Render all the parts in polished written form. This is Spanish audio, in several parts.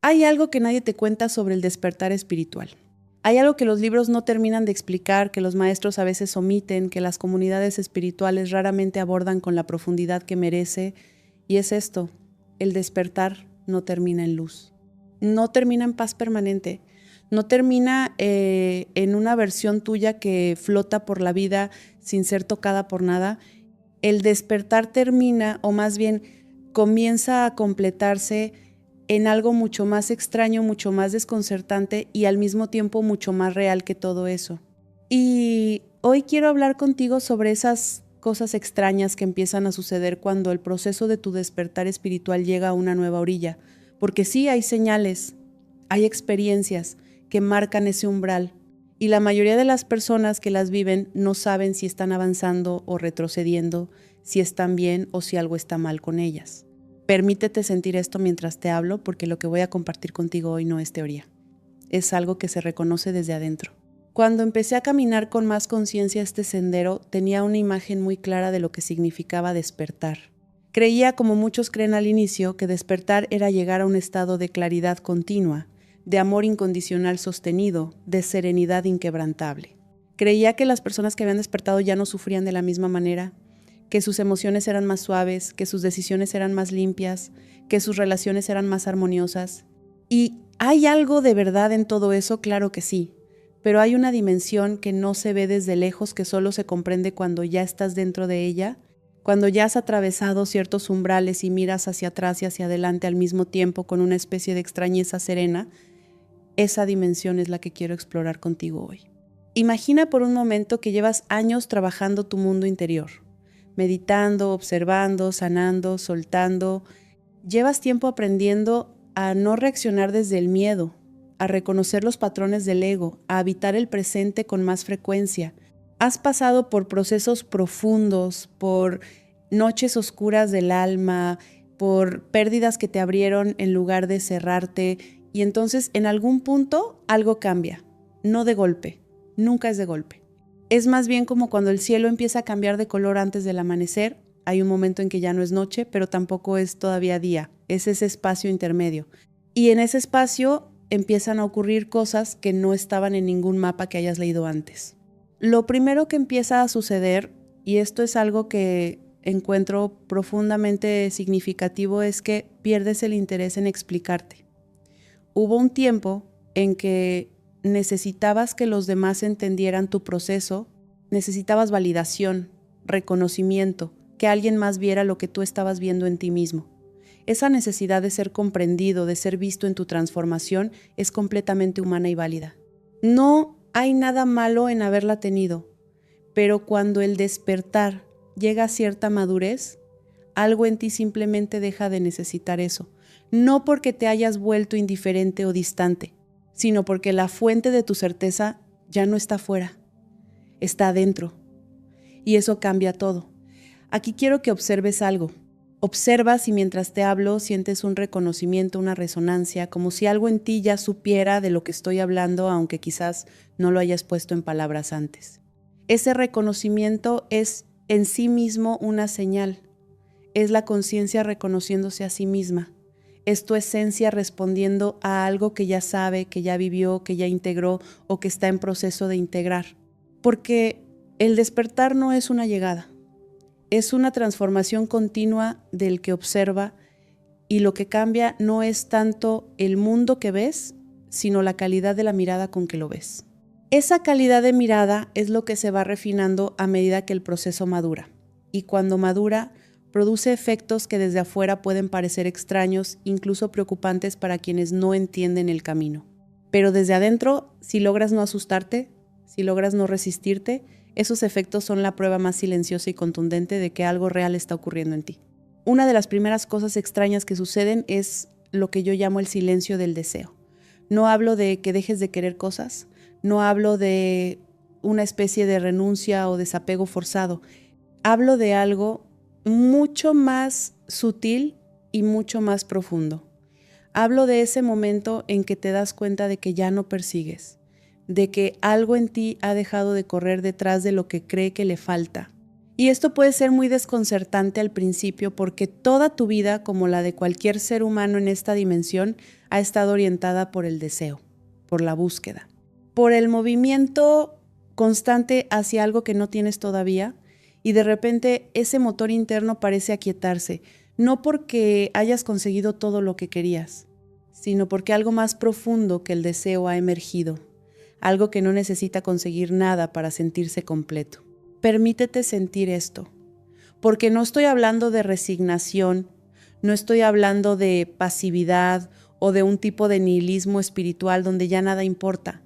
Hay algo que nadie te cuenta sobre el despertar espiritual. Hay algo que los libros no terminan de explicar, que los maestros a veces omiten, que las comunidades espirituales raramente abordan con la profundidad que merece, y es esto: el despertar no termina en luz. No termina en paz permanente. No termina en una versión tuya que flota por la vida sin ser tocada por nada. El despertar termina, o más bien comienza a completarse en algo mucho más extraño, mucho más desconcertante y al mismo tiempo mucho más real que todo eso. Y hoy quiero hablar contigo sobre esas cosas extrañas que empiezan a suceder cuando el proceso de tu despertar espiritual llega a una nueva orilla. Porque sí, hay señales, hay experiencias que marcan ese umbral, y la mayoría de las personas que las viven no saben si están avanzando o retrocediendo, si están bien o si algo está mal con ellas. Permítete sentir esto mientras te hablo, porque lo que voy a compartir contigo hoy no es teoría. Es algo que se reconoce desde adentro. Cuando empecé a caminar con más conciencia este sendero, tenía una imagen muy clara de lo que significaba despertar. Creía, como muchos creen al inicio, que despertar era llegar a un estado de claridad continua, de amor incondicional sostenido, de serenidad inquebrantable. Creía que las personas que habían despertado ya no sufrían de la misma manera, que sus emociones eran más suaves, que sus decisiones eran más limpias, que sus relaciones eran más armoniosas. ¿Y hay algo de verdad en todo eso? Claro que sí, pero hay una dimensión que no se ve desde lejos, que solo se comprende cuando ya estás dentro de ella, cuando ya has atravesado ciertos umbrales y miras hacia atrás y hacia adelante al mismo tiempo con una especie de extrañeza serena. Esa dimensión es la que quiero explorar contigo hoy. Imagina por un momento que llevas años trabajando tu mundo interior, meditando, observando, sanando, soltando. Llevas tiempo aprendiendo a no reaccionar desde el miedo, a reconocer los patrones del ego, a habitar el presente con más frecuencia. Has pasado por procesos profundos, por noches oscuras del alma, por pérdidas que te abrieron en lugar de cerrarte, y entonces en algún punto algo cambia, no de golpe, nunca es de golpe. Es más bien como cuando el cielo empieza a cambiar de color antes del amanecer. Hay un momento en que ya no es noche, pero tampoco es todavía día. Es ese espacio intermedio. Y en ese espacio empiezan a ocurrir cosas que no estaban en ningún mapa que hayas leído antes. Lo primero que empieza a suceder, y esto es algo que encuentro profundamente significativo, es que pierdes el interés en explicarte. Hubo un tiempo en que necesitabas que los demás entendieran tu proceso, necesitabas validación, reconocimiento, que alguien más viera lo que tú estabas viendo en ti mismo. Esa necesidad de ser comprendido, de ser visto en tu transformación, es completamente humana y válida. No hay nada malo en haberla tenido, pero cuando el despertar llega a cierta madurez, algo en ti simplemente deja de necesitar eso. No porque te hayas vuelto indiferente o distante, sino porque la fuente de tu certeza ya no está afuera, está adentro. Y eso cambia todo. Aquí quiero que observes algo. Observa si mientras te hablo sientes un reconocimiento, una resonancia, como si algo en ti ya supiera de lo que estoy hablando, aunque quizás no lo hayas puesto en palabras antes. Ese reconocimiento es en sí mismo una señal. Es la conciencia reconociéndose a sí misma. Es tu esencia respondiendo a algo que ya sabe, que ya vivió, que ya integró o que está en proceso de integrar. Porque el despertar no es una llegada, es una transformación continua del que observa, y lo que cambia no es tanto el mundo que ves, sino la calidad de la mirada con que lo ves. Esa calidad de mirada es lo que se va refinando a medida que el proceso madura, y cuando madura, produce efectos que desde afuera pueden parecer extraños, incluso preocupantes para quienes no entienden el camino. Pero desde adentro, si logras no asustarte, si logras no resistirte, esos efectos son la prueba más silenciosa y contundente de que algo real está ocurriendo en ti. Una de las primeras cosas extrañas que suceden es lo que yo llamo el silencio del deseo. No hablo de que dejes de querer cosas, no hablo de una especie de renuncia o desapego forzado. Hablo de algo mucho más sutil y mucho más profundo. Hablo de ese momento en que te das cuenta de que ya no persigues, de que algo en ti ha dejado de correr detrás de lo que cree que le falta, Y esto puede ser muy desconcertante al principio porque toda tu vida, como la de cualquier ser humano en esta dimensión, ha estado orientada por el deseo, por la búsqueda, por el movimiento constante hacia algo que no tienes todavía, y de repente ese motor interno parece aquietarse, no porque hayas conseguido todo lo que querías, sino porque algo más profundo que el deseo ha emergido, algo que no necesita conseguir nada para sentirse completo. Permítete sentir esto, porque no estoy hablando de resignación, no estoy hablando de pasividad o de un tipo de nihilismo espiritual donde ya nada importa.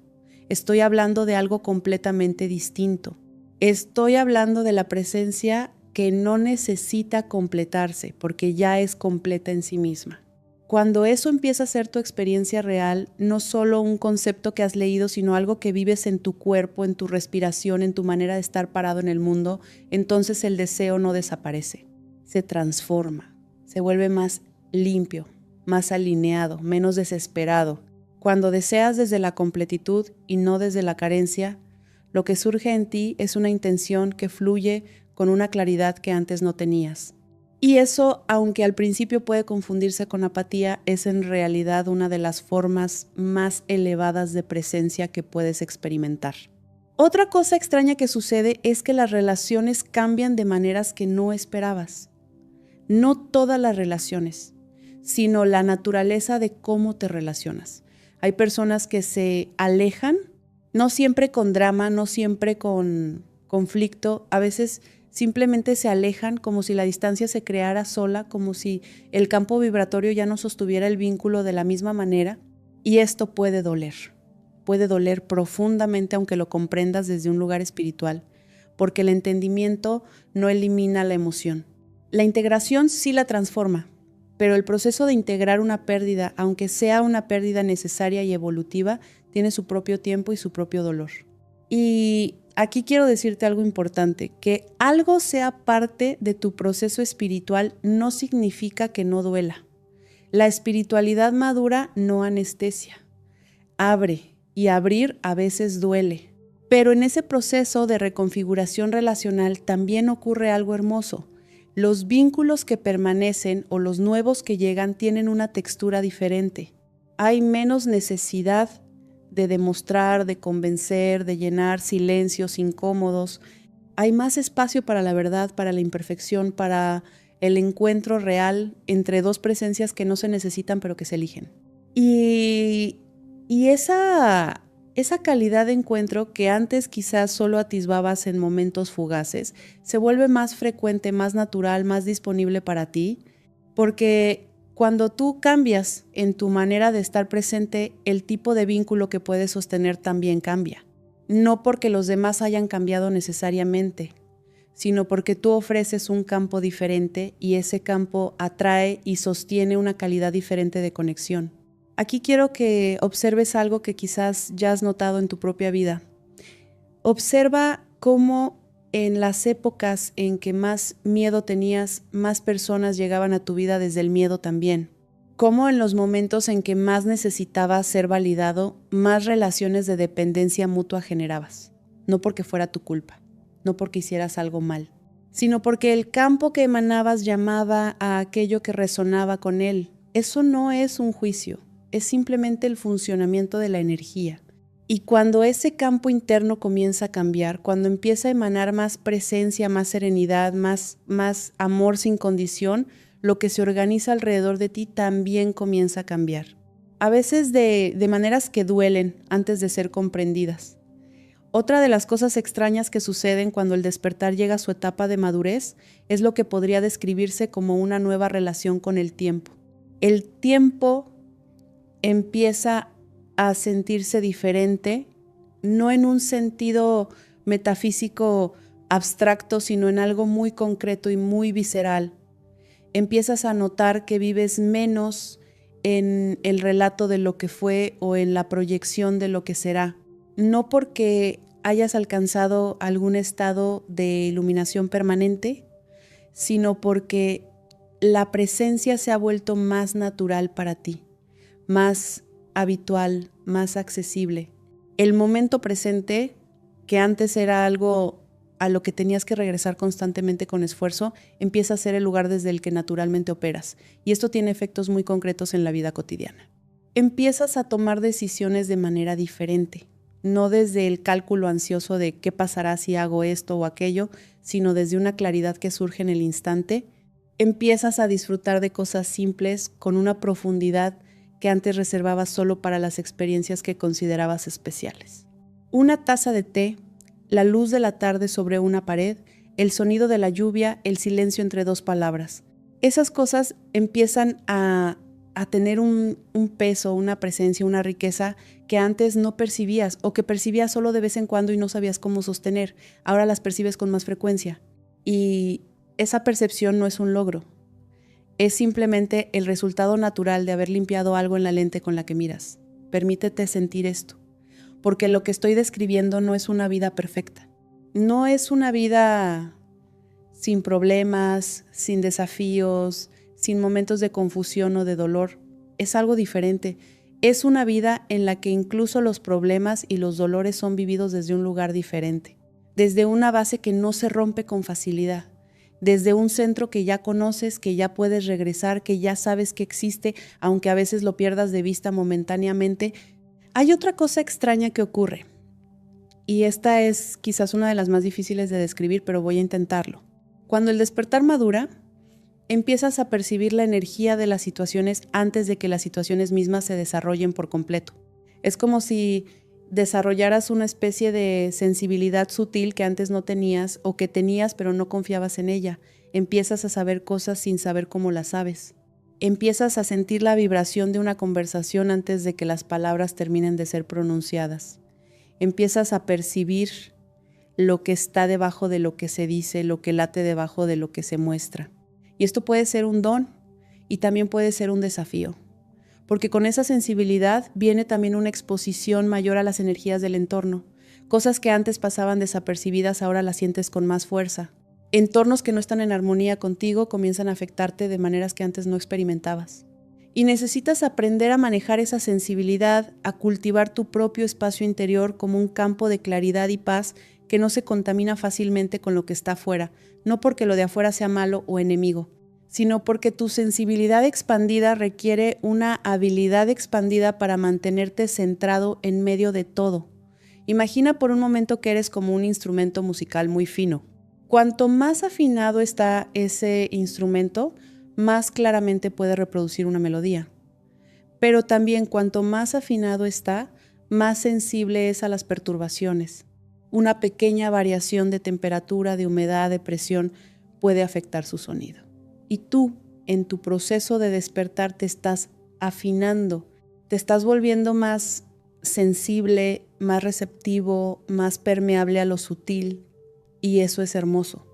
Estoy hablando de algo completamente distinto. Estoy hablando de la presencia que no necesita completarse porque ya es completa en sí misma. Cuando eso empieza a ser tu experiencia real, no solo un concepto que has leído, sino algo que vives en tu cuerpo, en tu respiración, en tu manera de estar parado en el mundo, entonces el deseo no desaparece, se transforma, se vuelve más limpio, más alineado, menos desesperado. Cuando deseas desde la completitud y no desde la carencia, lo que surge en ti es una intención que fluye con una claridad que antes no tenías. Y eso, aunque al principio puede confundirse con apatía, es en realidad una de las formas más elevadas de presencia que puedes experimentar. Otra cosa extraña que sucede es que las relaciones cambian de maneras que no esperabas. No todas las relaciones, sino la naturaleza de cómo te relacionas. Hay personas que se alejan, no siempre con drama, no siempre con conflicto, a veces simplemente se alejan como si la distancia se creara sola, como si el campo vibratorio ya no sostuviera el vínculo de la misma manera, y esto puede doler profundamente aunque lo comprendas desde un lugar espiritual, porque el entendimiento no elimina la emoción. La integración sí la transforma, pero el proceso de integrar una pérdida, aunque sea una pérdida necesaria y evolutiva, tiene su propio tiempo y su propio dolor. Y aquí quiero decirte algo importante, que algo sea parte de tu proceso espiritual no significa que no duela. La espiritualidad madura no anestesia, abre, y abrir a veces duele. Pero en ese proceso de reconfiguración relacional también ocurre algo hermoso. Los vínculos que permanecen o los nuevos que llegan tienen una textura diferente. Hay menos necesidad de demostrar, de convencer, de llenar silencios incómodos. Hay más espacio para la verdad, para la imperfección, para el encuentro real entre dos presencias que no se necesitan pero que se eligen. Y esa calidad de encuentro que antes quizás solo atisbabas en momentos fugaces, se vuelve más frecuente, más natural, más disponible para ti, porque cuando tú cambias en tu manera de estar presente, el tipo de vínculo que puedes sostener también cambia. No porque los demás hayan cambiado necesariamente, sino porque tú ofreces un campo diferente y ese campo atrae y sostiene una calidad diferente de conexión. Aquí quiero que observes algo que quizás ya has notado en tu propia vida. Observa cómo en las épocas en que más miedo tenías, más personas llegaban a tu vida desde el miedo también. Cómo en los momentos en que más necesitabas ser validado, más relaciones de dependencia mutua generabas. No porque fuera tu culpa, no porque hicieras algo mal, sino porque el campo que emanabas llamaba a aquello que resonaba con él. Eso no es un juicio, es simplemente el funcionamiento de la energía. Y cuando ese campo interno comienza a cambiar, cuando empieza a emanar más presencia, más serenidad, más amor sin condición, lo que se organiza alrededor de ti también comienza a cambiar. A veces de maneras que duelen antes de ser comprendidas. Otra de las cosas extrañas que suceden cuando el despertar llega a su etapa de madurez es lo que podría describirse como una nueva relación con el tiempo. El tiempo empieza a sentirse diferente, no en un sentido metafísico abstracto, sino en algo muy concreto y muy visceral. Empiezas a notar que vives menos en el relato de lo que fue o en la proyección de lo que será. No porque hayas alcanzado algún estado de iluminación permanente, sino porque la presencia se ha vuelto más natural para ti, más habitual, más accesible. El momento presente, que antes era algo a lo que tenías que regresar constantemente con esfuerzo, empieza a ser el lugar desde el que naturalmente operas. Y esto tiene efectos muy concretos en la vida cotidiana. Empiezas a tomar decisiones de manera diferente, no desde el cálculo ansioso de qué pasará si hago esto o aquello, sino desde una claridad que surge en el instante. Empiezas a disfrutar de cosas simples con una profundidad que antes reservabas solo para las experiencias que considerabas especiales. Una taza de té, la luz de la tarde sobre una pared, el sonido de la lluvia, el silencio entre dos palabras. Esas cosas empiezan a tener un peso, una presencia, una riqueza que antes no percibías o que percibías solo de vez en cuando y no sabías cómo sostener. Ahora las percibes con más frecuencia. Y esa percepción no es un logro. Es simplemente el resultado natural de haber limpiado algo en la lente con la que miras. Permítete sentir esto, porque lo que estoy describiendo no es una vida perfecta. No es una vida sin problemas, sin desafíos, sin momentos de confusión o de dolor. Es algo diferente. Es una vida en la que incluso los problemas y los dolores son vividos desde un lugar diferente, desde una base que no se rompe con facilidad, desde un centro que ya conoces, que ya puedes regresar, que ya sabes que existe, aunque a veces lo pierdas de vista momentáneamente. Hay otra cosa extraña que ocurre, y esta es quizás una de las más difíciles de describir, pero voy a intentarlo. Cuando el despertar madura, empiezas a percibir la energía de las situaciones antes de que las situaciones mismas se desarrollen por completo. Es como si desarrollaras una especie de sensibilidad sutil que antes no tenías o que tenías pero no confiabas en ella. Empiezas a saber cosas sin saber cómo las sabes. Empiezas a sentir la vibración de una conversación antes de que las palabras terminen de ser pronunciadas. Empiezas a percibir lo que está debajo de lo que se dice, lo que late debajo de lo que se muestra. Y esto puede ser un don y también puede ser un desafío. Porque con esa sensibilidad viene también una exposición mayor a las energías del entorno. Cosas que antes pasaban desapercibidas ahora las sientes con más fuerza. Entornos que no están en armonía contigo comienzan a afectarte de maneras que antes no experimentabas. Y necesitas aprender a manejar esa sensibilidad, a cultivar tu propio espacio interior como un campo de claridad y paz que no se contamina fácilmente con lo que está afuera, no porque lo de afuera sea malo o enemigo, sino porque tu sensibilidad expandida requiere una habilidad expandida para mantenerte centrado en medio de todo. Imagina por un momento que eres como un instrumento musical muy fino. Cuanto más afinado está ese instrumento, más claramente puede reproducir una melodía. Pero también cuanto más afinado está, más sensible es a las perturbaciones. Una pequeña variación de temperatura, de humedad, de presión puede afectar su sonido. Y tú, en tu proceso de despertar, te estás afinando, te estás volviendo más sensible, más receptivo, más permeable a lo sutil, y eso es hermoso.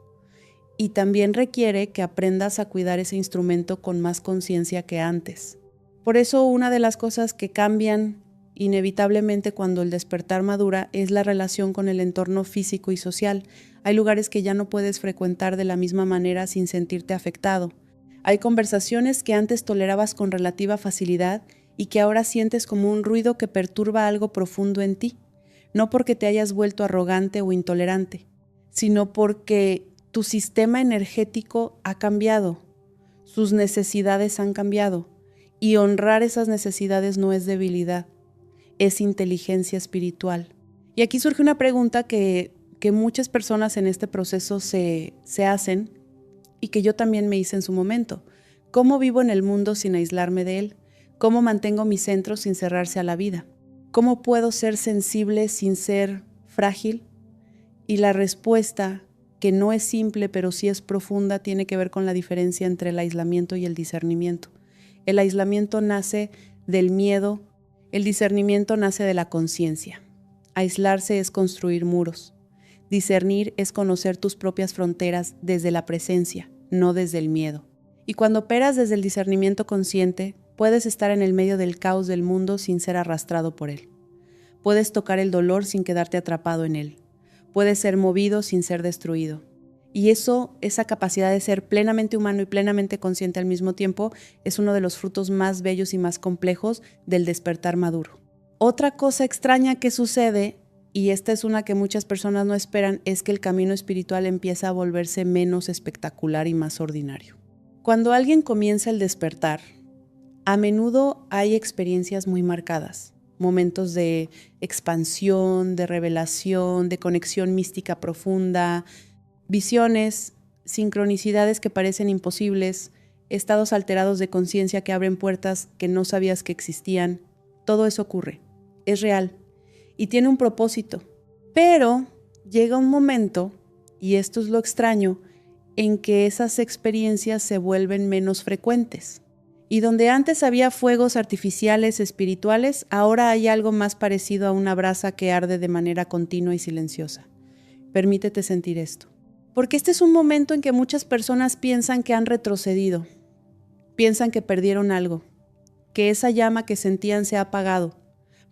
Y también requiere que aprendas a cuidar ese instrumento con más conciencia que antes. Por eso una de las cosas que cambian inevitablemente cuando el despertar madura es la relación con el entorno físico y social. Hay lugares que ya no puedes frecuentar de la misma manera sin sentirte afectado. Hay conversaciones que antes tolerabas con relativa facilidad y que ahora sientes como un ruido que perturba algo profundo en ti, no porque te hayas vuelto arrogante o intolerante, sino porque tu sistema energético ha cambiado, sus necesidades han cambiado, y honrar esas necesidades no es debilidad, es inteligencia espiritual. Y aquí surge una pregunta que muchas personas en este proceso se hacen y que yo también me hice en su momento. ¿Cómo vivo en el mundo sin aislarme de él? ¿Cómo mantengo mi centro sin cerrarse a la vida? ¿Cómo puedo ser sensible sin ser frágil? Y la respuesta, que no es simple pero sí es profunda, tiene que ver con la diferencia entre el aislamiento y el discernimiento. El aislamiento nace del miedo, el discernimiento nace de la conciencia. Aislarse es construir muros. Discernir es conocer tus propias fronteras desde la presencia, no desde el miedo. Y cuando operas desde el discernimiento consciente, puedes estar en el medio del caos del mundo sin ser arrastrado por él. Puedes tocar el dolor sin quedarte atrapado en él. Puedes ser movido sin ser destruido. Y esa capacidad de ser plenamente humano y plenamente consciente al mismo tiempo, es uno de los frutos más bellos y más complejos del despertar maduro. Otra cosa extraña que sucede y esta es una que muchas personas no esperan, es que el camino espiritual empieza a volverse menos espectacular y más ordinario. Cuando alguien comienza el despertar, a menudo hay experiencias muy marcadas, momentos de expansión, de revelación, de conexión mística profunda, visiones, sincronicidades que parecen imposibles, estados alterados de conciencia que abren puertas que no sabías que existían. Todo eso ocurre, es real y tiene un propósito. Pero llega un momento, y esto es lo extraño, en que esas experiencias se vuelven menos frecuentes. Y donde antes había fuegos artificiales espirituales, ahora hay algo más parecido a una brasa que arde de manera continua y silenciosa. Permítete sentir esto. Porque este es un momento en que muchas personas piensan que han retrocedido, piensan que perdieron algo, que esa llama que sentían se ha apagado,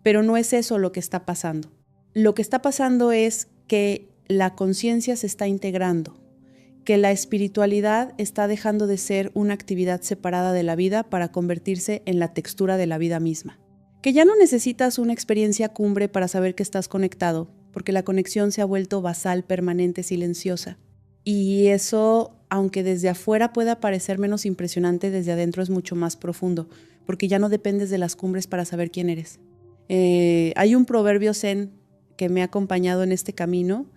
pero no es eso lo que está pasando. Lo que está pasando es que la conciencia se está integrando, que la espiritualidad está dejando de ser una actividad separada de la vida para convertirse en la textura de la vida misma. Que ya no necesitas una experiencia cumbre para saber que estás conectado, porque la conexión se ha vuelto basal, permanente, silenciosa. Y eso, aunque desde afuera pueda parecer menos impresionante, desde adentro es mucho más profundo, porque ya no dependes de las cumbres para saber quién eres. Hay un proverbio zen que me ha acompañado en este camino.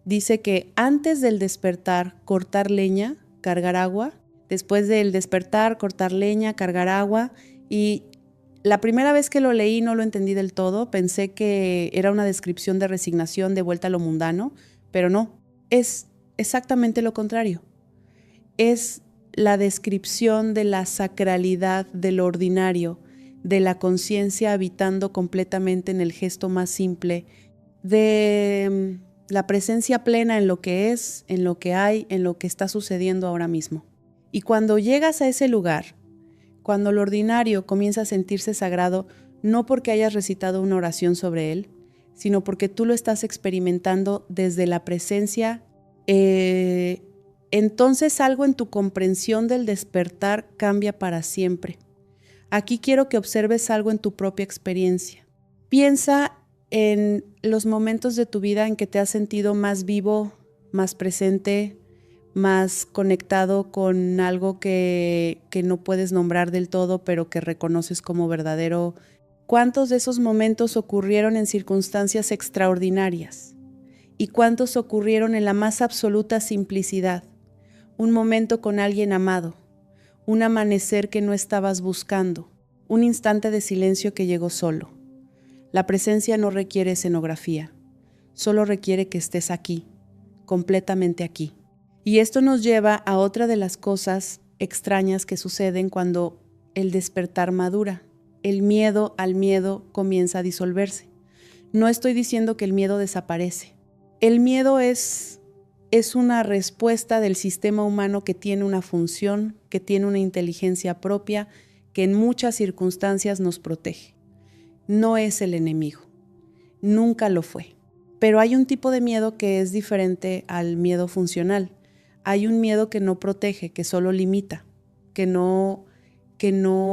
Dice que antes del despertar, cortar leña, cargar agua. Después del despertar, cortar leña, cargar agua. Y la primera vez que lo leí no lo entendí del todo. Pensé que era una descripción de resignación, de vuelta a lo mundano, pero no. Es exactamente lo contrario. Es la descripción de la sacralidad, de lo ordinario, de la conciencia habitando completamente en el gesto más simple, de la presencia plena en lo que es, en lo que hay, en lo que está sucediendo ahora mismo. Y cuando llegas a ese lugar, cuando lo ordinario comienza a sentirse sagrado, no porque hayas recitado una oración sobre él, sino porque tú lo estás experimentando desde la presencia, entonces algo en tu comprensión del despertar cambia para siempre. Aquí quiero que observes algo en tu propia experiencia. Piensa en los momentos de tu vida en que te has sentido más vivo, más presente, más conectado con algo que no puedes nombrar del todo, pero que reconoces como verdadero. ¿Cuántos de esos momentos ocurrieron en circunstancias extraordinarias? ¿Y cuántos ocurrieron en la más absoluta simplicidad? Un momento con alguien amado, un amanecer que no estabas buscando, un instante de silencio que llegó solo. La presencia no requiere escenografía, solo requiere que estés aquí, completamente aquí. Y esto nos lleva a otra de las cosas extrañas que suceden cuando el despertar madura. El miedo al miedo comienza a disolverse. No estoy diciendo que el miedo desaparece. El miedo es una respuesta del sistema humano que tiene una función, que tiene una inteligencia propia, que en muchas circunstancias nos protege. No es el enemigo, nunca lo fue. Pero hay un tipo de miedo que es diferente al miedo funcional. Hay un miedo que no protege, que solo limita, que no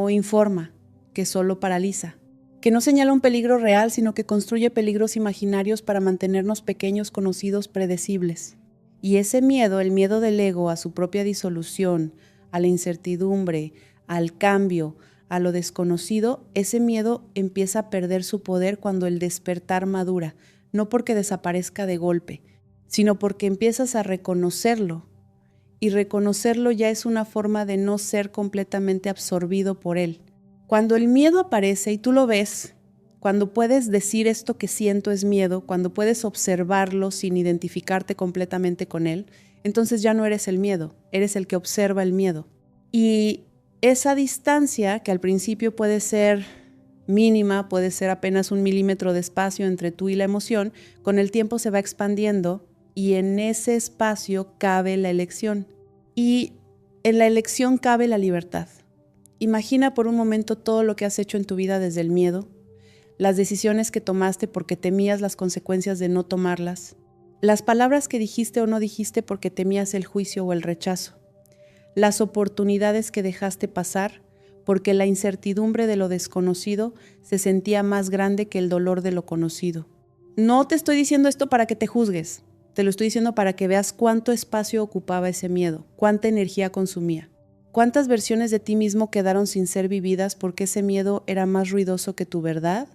informa, que solo paraliza, que no señala un peligro real, sino que construye peligros imaginarios para mantenernos pequeños, conocidos, predecibles. Y ese miedo, el miedo del ego a su propia disolución, a la incertidumbre, al cambio, a lo desconocido, ese miedo empieza a perder su poder cuando el despertar madura, no porque desaparezca de golpe, sino porque empiezas a reconocerlo. Y reconocerlo ya es una forma de no ser completamente absorbido por él. Cuando el miedo aparece y tú lo ves, cuando puedes decir esto que siento es miedo, cuando puedes observarlo sin identificarte completamente con él, entonces ya no eres el miedo, eres el que observa el miedo. Y esa distancia, que al principio puede ser mínima, puede ser apenas 1 milímetro de espacio entre tú y la emoción, con el tiempo se va expandiendo y en ese espacio cabe la elección. Y en la elección cabe la libertad. Imagina por un momento todo lo que has hecho en tu vida desde el miedo, las decisiones que tomaste porque temías las consecuencias de no tomarlas, las palabras que dijiste o no dijiste porque temías el juicio o el rechazo, las oportunidades que dejaste pasar porque la incertidumbre de lo desconocido se sentía más grande que el dolor de lo conocido. No te estoy diciendo esto para que te juzgues, te lo estoy diciendo para que veas cuánto espacio ocupaba ese miedo, cuánta energía consumía, cuántas versiones de ti mismo quedaron sin ser vividas porque ese miedo era más ruidoso que tu verdad,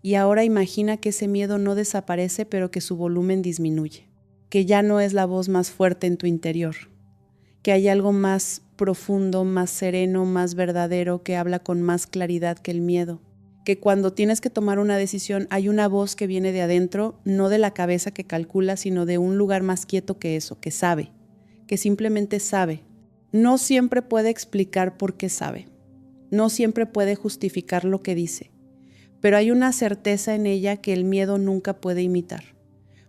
y ahora imagina que ese miedo no desaparece pero que su volumen disminuye, que ya no es la voz más fuerte en tu interior, que hay algo más profundo, más sereno, más verdadero, que habla con más claridad que el miedo. Que cuando tienes que tomar una decisión hay una voz que viene de adentro, no de la cabeza que calcula, sino de un lugar más quieto que eso, que sabe, que simplemente sabe. No siempre puede explicar por qué sabe, no siempre puede justificar lo que dice, pero hay una certeza en ella que el miedo nunca puede imitar,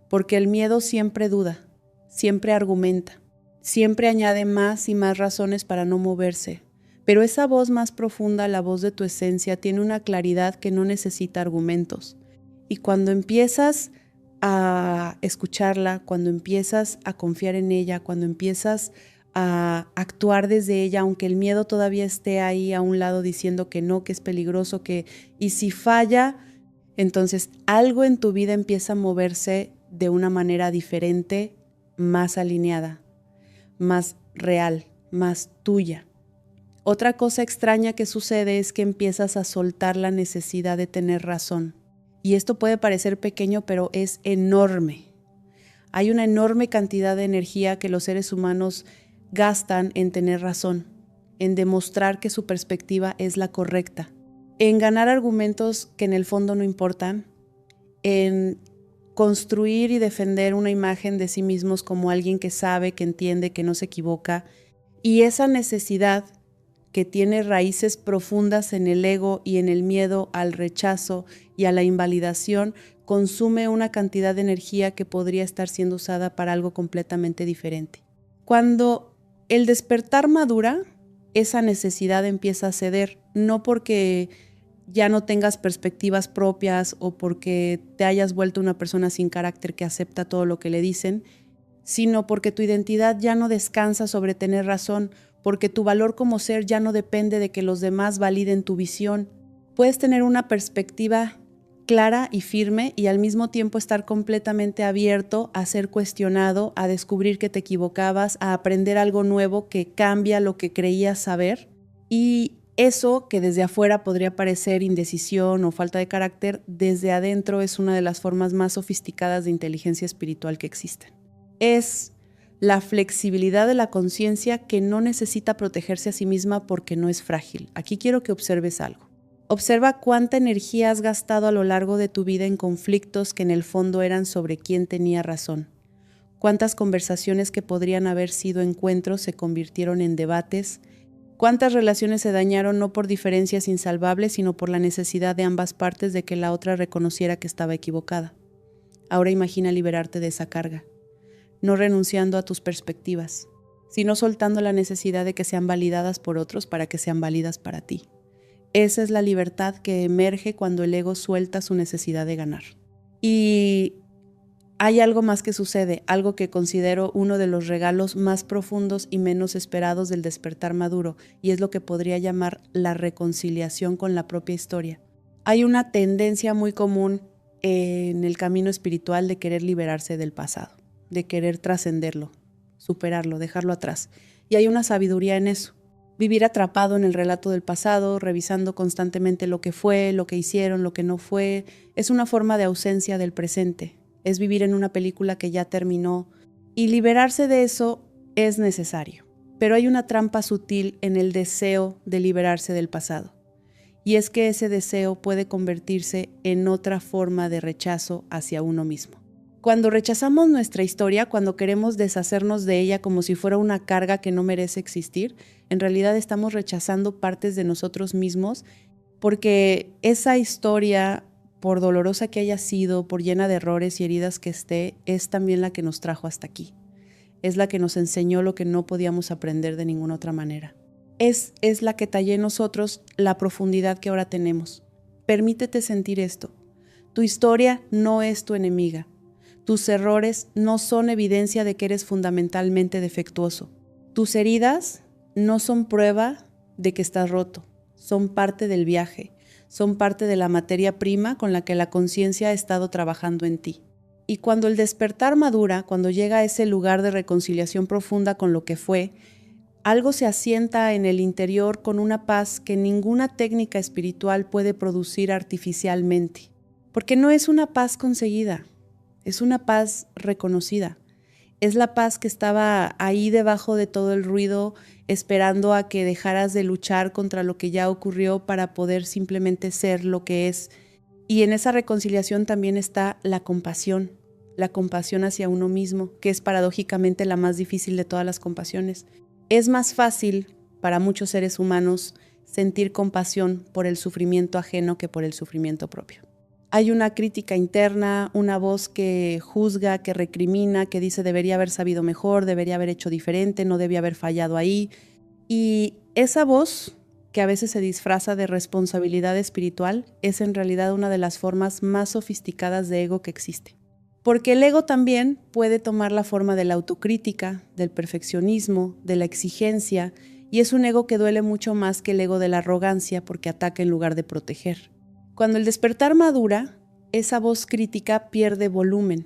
porque el miedo siempre duda, siempre argumenta, siempre añade más y más razones para no moverse. Pero esa voz más profunda, la voz de tu esencia, tiene una claridad que no necesita argumentos. Y cuando empiezas a escucharla, cuando empiezas a confiar en ella, cuando empiezas a actuar desde ella, aunque el miedo todavía esté ahí a un lado diciendo que no, que es peligroso, y si falla, entonces algo en tu vida empieza a moverse de una manera diferente, más alineada, más real, más tuya. Otra cosa extraña que sucede es que empiezas a soltar la necesidad de tener razón. Y esto puede parecer pequeño, pero es enorme. Hay una enorme cantidad de energía que los seres humanos gastan en tener razón, en demostrar que su perspectiva es la correcta, en ganar argumentos que en el fondo no importan, en construir y defender una imagen de sí mismos como alguien que sabe, que entiende, que no se equivoca. Y esa necesidad que tiene raíces profundas en el ego y en el miedo al rechazo y a la invalidación, consume una cantidad de energía que podría estar siendo usada para algo completamente diferente. Cuando el despertar madura, esa necesidad empieza a ceder, no porque ya no tengas perspectivas propias o porque te hayas vuelto una persona sin carácter que acepta todo lo que le dicen, sino porque tu identidad ya no descansa sobre tener razón, porque tu valor como ser ya no depende de que los demás validen tu visión. Puedes tener una perspectiva clara y firme y al mismo tiempo estar completamente abierto a ser cuestionado, a descubrir que te equivocabas, a aprender algo nuevo que cambia lo que creías saber. Y eso que desde afuera podría parecer indecisión o falta de carácter, desde adentro es una de las formas más sofisticadas de inteligencia espiritual que existen. Es la flexibilidad de la conciencia que no necesita protegerse a sí misma porque no es frágil. Aquí quiero que observes algo. Observa cuánta energía has gastado a lo largo de tu vida en conflictos que en el fondo eran sobre quién tenía razón. Cuántas conversaciones que podrían haber sido encuentros se convirtieron en debates. Cuántas relaciones se dañaron no por diferencias insalvables, sino por la necesidad de ambas partes de que la otra reconociera que estaba equivocada. Ahora imagina liberarte de esa carga, no renunciando a tus perspectivas, sino soltando la necesidad de que sean validadas por otros para que sean válidas para ti. Esa es la libertad que emerge cuando el ego suelta su necesidad de ganar. Y hay algo más que sucede, algo que considero uno de los regalos más profundos y menos esperados del despertar maduro, y es lo que podría llamar la reconciliación con la propia historia. Hay una tendencia muy común en el camino espiritual de querer liberarse del pasado, de querer trascenderlo, superarlo, dejarlo atrás. Y hay una sabiduría en eso. Vivir atrapado en el relato del pasado, revisando constantemente lo que fue, lo que hicieron, lo que no fue, es una forma de ausencia del presente. Es vivir en una película que ya terminó. Y liberarse de eso es necesario. Pero hay una trampa sutil en el deseo de liberarse del pasado. Y es que ese deseo puede convertirse en otra forma de rechazo hacia uno mismo. Cuando rechazamos nuestra historia, cuando queremos deshacernos de ella como si fuera una carga que no merece existir, en realidad estamos rechazando partes de nosotros mismos porque esa historia, por dolorosa que haya sido, por llena de errores y heridas que esté, es también la que nos trajo hasta aquí. Es la que nos enseñó lo que no podíamos aprender de ninguna otra manera. Es la que talló en nosotros la profundidad que ahora tenemos. Permítete sentir esto. Tu historia no es tu enemiga. Tus errores no son evidencia de que eres fundamentalmente defectuoso. Tus heridas no son prueba de que estás roto. Son parte del viaje. son parte de la materia prima con la que la conciencia ha estado trabajando en ti. Y cuando el despertar madura, cuando llega a ese lugar de reconciliación profunda con lo que fue, algo se asienta en el interior con una paz que ninguna técnica espiritual puede producir artificialmente. Porque no es una paz conseguida, es una paz reconocida. Es la paz que estaba ahí debajo de todo el ruido, esperando a que dejaras de luchar contra lo que ya ocurrió para poder simplemente ser lo que es. Y en esa reconciliación también está la compasión hacia uno mismo, que es paradójicamente la más difícil de todas las compasiones. Es más fácil para muchos seres humanos sentir compasión por el sufrimiento ajeno que por el sufrimiento propio. Hay una crítica interna, una voz que juzga, que recrimina, que dice debería haber sabido mejor, debería haber hecho diferente, no debía haber fallado ahí. Y esa voz, que a veces se disfraza de responsabilidad espiritual, es en realidad una de las formas más sofisticadas de ego que existe. Porque el ego también puede tomar la forma de la autocrítica, del perfeccionismo, de la exigencia, y es un ego que duele mucho más que el ego de la arrogancia porque ataca en lugar de proteger. Cuando el despertar madura, esa voz crítica pierde volumen,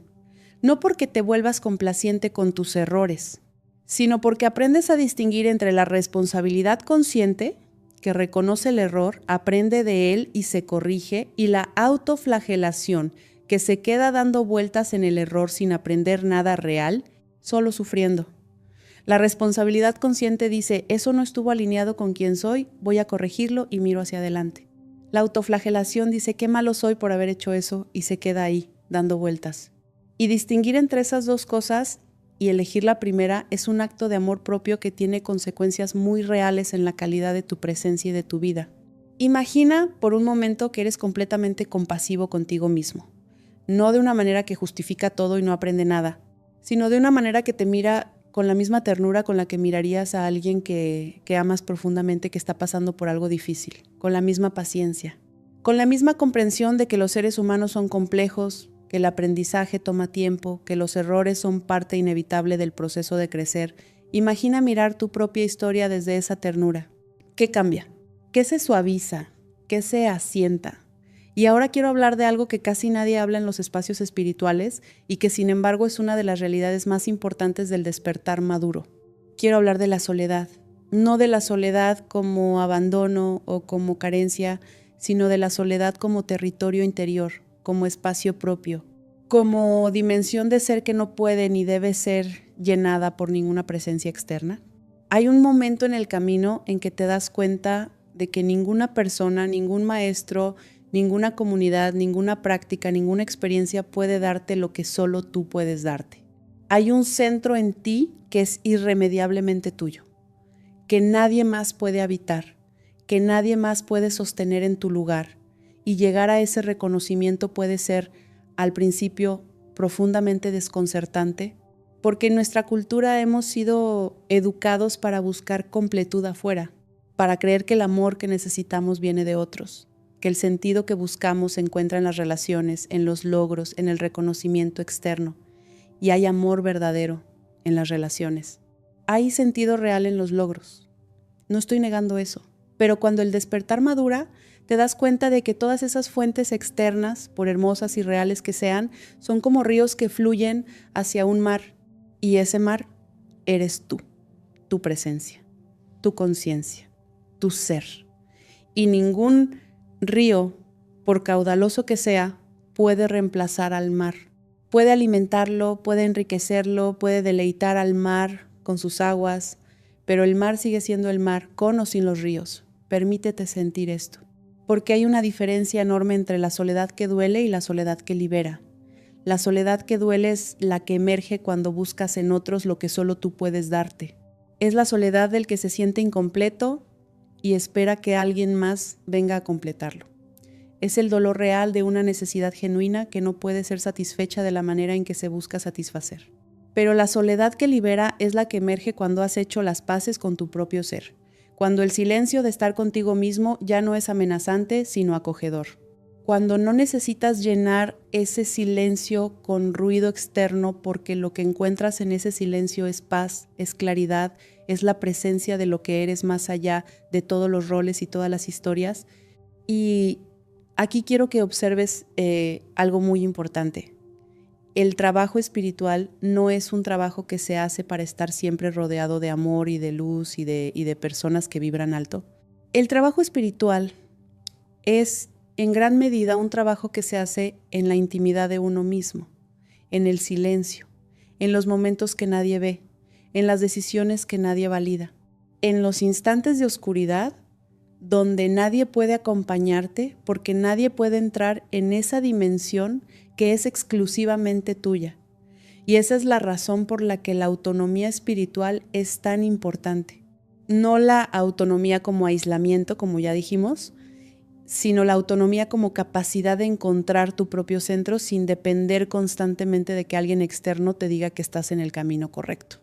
no porque te vuelvas complaciente con tus errores, sino porque aprendes a distinguir entre la responsabilidad consciente, que reconoce el error, aprende de él y se corrige, y la autoflagelación, que se queda dando vueltas en el error sin aprender nada real, solo sufriendo. La responsabilidad consciente dice, eso no estuvo alineado con quien soy, voy a corregirlo y miro hacia adelante. La autoflagelación dice, qué malo soy por haber hecho eso, y se queda ahí, dando vueltas. Y distinguir entre esas dos cosas y elegir la primera es un acto de amor propio que tiene consecuencias muy reales en la calidad de tu presencia y de tu vida. Imagina por un momento que eres completamente compasivo contigo mismo. No de una manera que justifica todo y no aprende nada, sino de una manera que te mira con la misma ternura con la que mirarías a alguien que amas profundamente, que está pasando por algo difícil, con la misma paciencia, con la misma comprensión de que los seres humanos son complejos, que el aprendizaje toma tiempo, que los errores son parte inevitable del proceso de crecer. Imagina mirar tu propia historia desde esa ternura. ¿Qué cambia? ¿Qué se suaviza? ¿Qué se asienta? Y ahora quiero hablar de algo que casi nadie habla en los espacios espirituales y que sin embargo es una de las realidades más importantes del despertar maduro. Quiero hablar de la soledad, no de la soledad como abandono o como carencia, sino de la soledad como territorio interior, como espacio propio, como dimensión de ser que no puede ni debe ser llenada por ninguna presencia externa. Hay un momento en el camino en que te das cuenta de que ninguna persona, ningún maestro, ninguna comunidad, ninguna práctica, ninguna experiencia puede darte lo que solo tú puedes darte. Hay un centro en ti que es irremediablemente tuyo, que nadie más puede habitar, que nadie más puede sostener en tu lugar, y llegar a ese reconocimiento puede ser, al principio, profundamente desconcertante, porque en nuestra cultura hemos sido educados para buscar completud afuera, para creer que el amor que necesitamos viene de otros, que el sentido que buscamos se encuentra en las relaciones, en los logros, en el reconocimiento externo, y hay amor verdadero en las relaciones. Hay sentido real en los logros. No estoy negando eso, pero cuando el despertar madura, te das cuenta de que todas esas fuentes externas, por hermosas y reales que sean, son como ríos que fluyen hacia un mar, y ese mar eres tú, tu presencia, tu conciencia, tu ser. Y ningún río, por caudaloso que sea, puede reemplazar al mar. Puede alimentarlo, puede enriquecerlo, puede deleitar al mar con sus aguas, pero el mar sigue siendo el mar, con o sin los ríos. Permítete sentir esto, porque hay una diferencia enorme entre la soledad que duele y la soledad que libera. La soledad que duele es la que emerge cuando buscas en otros lo que solo tú puedes darte. Es la soledad del que se siente incompleto y espera que alguien más venga a completarlo. Es el dolor real de una necesidad genuina que no puede ser satisfecha de la manera en que se busca satisfacer. Pero la soledad que libera es la que emerge cuando has hecho las paces con tu propio ser, cuando el silencio de estar contigo mismo ya no es amenazante, sino acogedor. Cuando no necesitas llenar ese silencio con ruido externo porque lo que encuentras en ese silencio es paz, es claridad, es la presencia de lo que eres más allá de todos los roles y todas las historias. Y Aquí quiero que observes algo muy importante. El trabajo espiritual no es un trabajo que se hace para estar siempre rodeado de amor y de luz y de personas que vibran alto. El trabajo espiritual es en gran medida un trabajo que se hace en la intimidad de uno mismo, en el silencio, en los momentos que nadie ve, en las decisiones que nadie valida, en los instantes de oscuridad donde nadie puede acompañarte porque nadie puede entrar en esa dimensión que es exclusivamente tuya. Y esa es la razón por la que la autonomía espiritual es tan importante. No la autonomía como aislamiento, como ya dijimos, sino la autonomía como capacidad de encontrar tu propio centro sin depender constantemente de que alguien externo te diga que estás en el camino correcto.